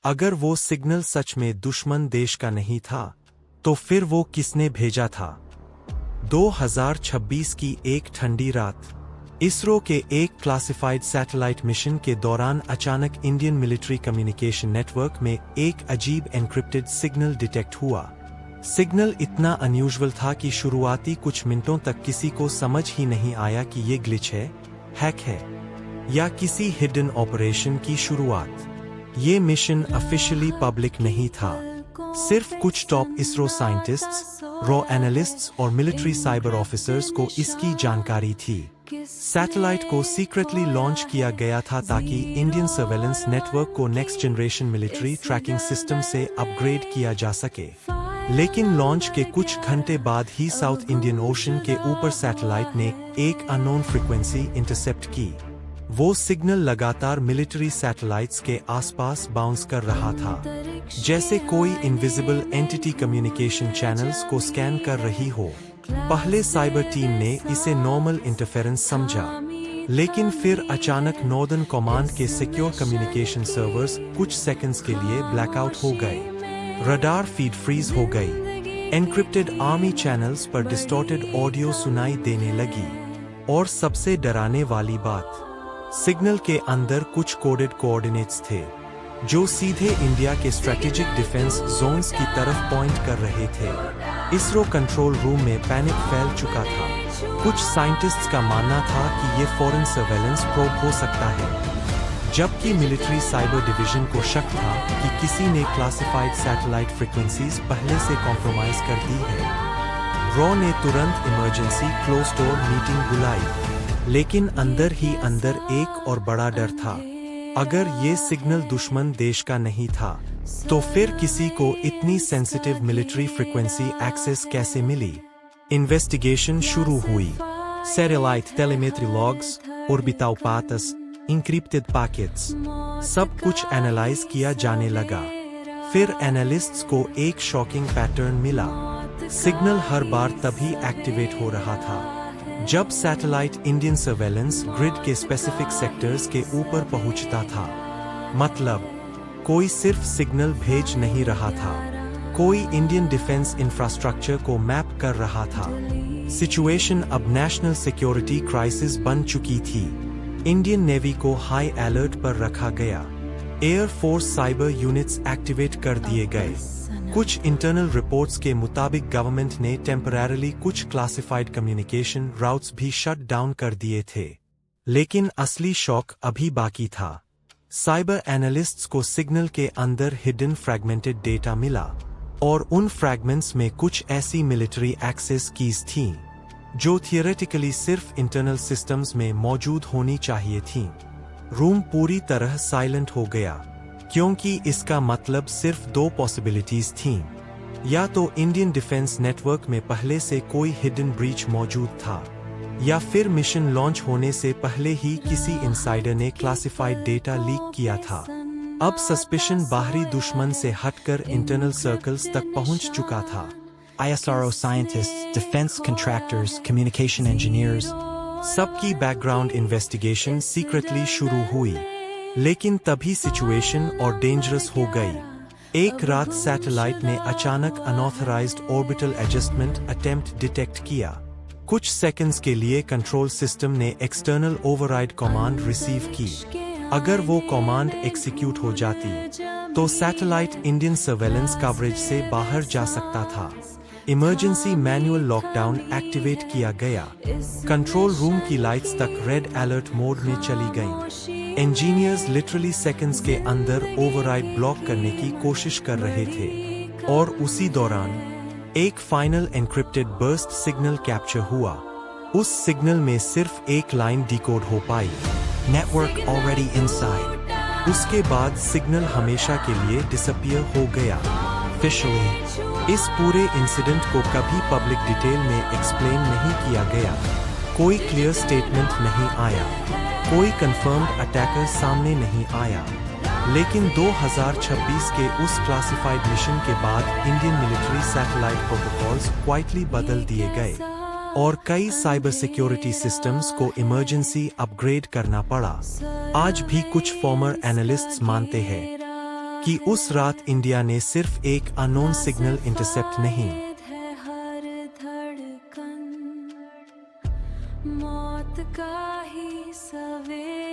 अगर वो सिग्नल सच में दुश्मन देश का नहीं था, तो फिर वो किसने भेजा था? 2026 की एक ठंडी रात इसरो के एक क्लासिफाइड सैटेलाइट मिशन के दौरान अचानक इंडियन मिलिट्री कम्युनिकेशन नेटवर्क में एक अजीब एन्क्रिप्टेड सिग्नल डिटेक्ट हुआ। सिग्नल इतना अनयूजुअल था कि शुरुआती कुछ मिनटों तक किसी को समझ ही नहीं आया कि ये ग्लिच है, हैक है, या किसी हिडन ऑपरेशन की शुरुआत। ये मिशन ऑफिशियली पब्लिक नहीं था, सिर्फ कुछ top ISRO scientists, raw analysts और मिलिट्री साइबर ऑफिसर्स को इसकी जानकारी थी। सैटेलाइट को सीक्रेटली लॉन्च किया गया था ताकि इंडियन सर्वेलेंस नेटवर्क को next generation military tracking system से अपग्रेड किया जा सके। लेकिन लॉन्च के कुछ घंटे बाद ही साउथ इंडियन ओशन के ऊपर सैटेलाइट ने एक अननोन फ्रीक्वेंसी इंटरसेप्ट की। वो सिग्नल लगातार मिलिट्री सैटेलाइट्स के आसपास बाउंस कर रहा था, जैसे कोई इनविजिबल एंटिटी कम्युनिकेशन चैनल्स को स्कैन कर रही हो। पहले साइबर टीम ने इसे नॉर्मल इंटरफेरेंस समझा, लेकिन फिर अचानक नॉर्दर्न कमांड के सिक्योर कम्युनिकेशन सर्वर्स कुछ सेकंड्स के लिए ब्लैकआउट हो गए। रडार फीड फ्रीज हो गई, एन्क्रिप्टेड आर्मी चैनल्स पर डिस्टॉर्टेड ऑडियो सुनाई देने लगी, और सबसे डराने वाली बात, सिग्नल के अंदर कुछ कोडेड कोऑर्डिनेट्स थे जो सीधे इंडिया के स्ट्रेटेजिक डिफेंस जोन्स की तरफ पॉइंट कर रहे थे। इसरो कंट्रोल रूम में पैनिक फैल चुका था। कुछ साइंटिस्ट्स का मानना था कि ये फॉरेन सर्वेलेंस प्रोब हो सकता है, जबकि मिलिट्री साइबर डिवीजन को शक था कि किसी ने क्लासिफाइड सैटेलाइट फ्रीक्वेंसीज पहले से कॉम्प्रोमाइज कर दी है। रॉ ने तुरंत इमरजेंसी क्लोज डोर मीटिंग बुलाई, लेकिन अंदर ही अंदर एक और बड़ा डर था। अगर ये सिग्नल दुश्मन देश का नहीं था, तो फिर किसी को इतनी सेंसिटिव मिलिट्री फ्रीक्वेंसी एक्सेस कैसे मिली? इन्वेस्टिगेशन शुरू हुई। Satellite telemetry logs, orbital paths, encrypted packets, सब कुछ एनालाइज किया जाने लगा। फिर एनालिस्ट्स को एक शॉकिंग पैटर्न मिला। सिग्नल हर बार तभी एक्टिवेट हो रहा था जब सैटेलाइट इंडियन सर्वेलेंस ग्रिड के स्पेसिफिक सेक्टर्स के ऊपर पहुंचता था। मतलब, कोई सिर्फ सिग्नल भेज नहीं रहा था, कोई इंडियन डिफेंस इंफ्रास्ट्रक्चर को मैप कर रहा था। सिचुएशन अब नेशनल सिक्योरिटी क्राइसिस बन चुकी थी। इंडियन नेवी को हाई अलर्ट पर रखा गया। Air force cyber units activate कर दिए गए। कुछ इंटरनल रिपोर्ट्स के मुताबिक गवर्नमेंट ने टेम्पररीली कुछ क्लासिफाइड कम्युनिकेशन राउट्स भी शट डाउन कर दिए थे। लेकिन असली शॉक अभी बाकी था। साइबर एनालिस्ट्स को सिग्नल के अंदर हिडन फ्रैगमेंटेड डेटा मिला, और उन फ्रैगमेंट्स में कुछ ऐसी मिलिट्री एक्सेस कीज थीं जो थियोरेटिकली सिर्फ इंटरनल सिस्टम्स में मौजूद होनी चाहिए थीं। रूम पूरी तरह साइलेंट हो गया, क्योंकि इसका मतलब सिर्फ दो पॉसिबिलिटीज थीं। या तो इंडियन डिफेंस नेटवर्क में पहले से कोई हिडन ब्रीच मौजूद था, या फिर मिशन लॉन्च होने से पहले ही किसी इनसाइडर ने क्लासिफाइड डेटा लीक किया था। अब सस्पिशन बाहरी दुश्मन से हटकर इंटरनल सर्कल्स तक पहुंच चुका था। ISRO scientists, defence contractors, communication engineers, सबकी बैकग्राउंड इन्वेस्टिगेशन सीक्रेटली शुरू हुई। लेकिन तभी सिचुएशन और डेंजरस हो गई। एक रात सैटेलाइट ने अचानक unauthorised orbital adjustment attempt detect किया। कुछ सेकंड्स के लिए कंट्रोल सिस्टम ने एक्सटर्नल ओवरराइड कमांड रिसीव की। अगर वो कमांड एग्जीक्यूट हो जाती, तो सैटेलाइट इंडियन सर्वेलेंस कवरेज से बाहर जा सकता था। इमरजेंसी मैनुअल लॉकडाउन एक्टिवेट किया गया। कंट्रोल रूम की लाइट्स तक रेड अलर्ट मोड में चली गईं। इंजीनियर्स लिटरली सेकंड्स के अंदर ओवरराइड ब्लॉक करने की कोशिश कर रहे थे, और उसी दौरान एक final encrypted burst signal capture हुआ। उस सिग्नल में सिर्फ एक लाइन डिकोड हो पाई, नेटवर्क ऑलरेडी इनसाइड। उसके बाद सिग्नल हमेशा के लिए डिसअपियर हो गया। ऑफिशियली इस पूरे इंसिडेंट को कभी पब्लिक डिटेल में एक्सप्लेन नहीं किया गया। कोई क्लियर स्टेटमेंट नहीं आया, कोई कंफर्म्ड अटैकर सामने नहीं आया। लेकिन 2026 के उस क्लासिफाइड मिशन के बाद Indian military satellite protocols quietly बदल दिए गए, और कई साइबर सिक्योरिटी सिस्टम्स को इमरजेंसी अपग्रेड करना पड़ा। आज भी कुछ फॉर्मर एनालिस्ट्स मानते हैं कि उस रात इंडिया ने सिर्फ एक अननोन सिग्नल इंटरसेप्ट नहीं, मौत का ही सवेरा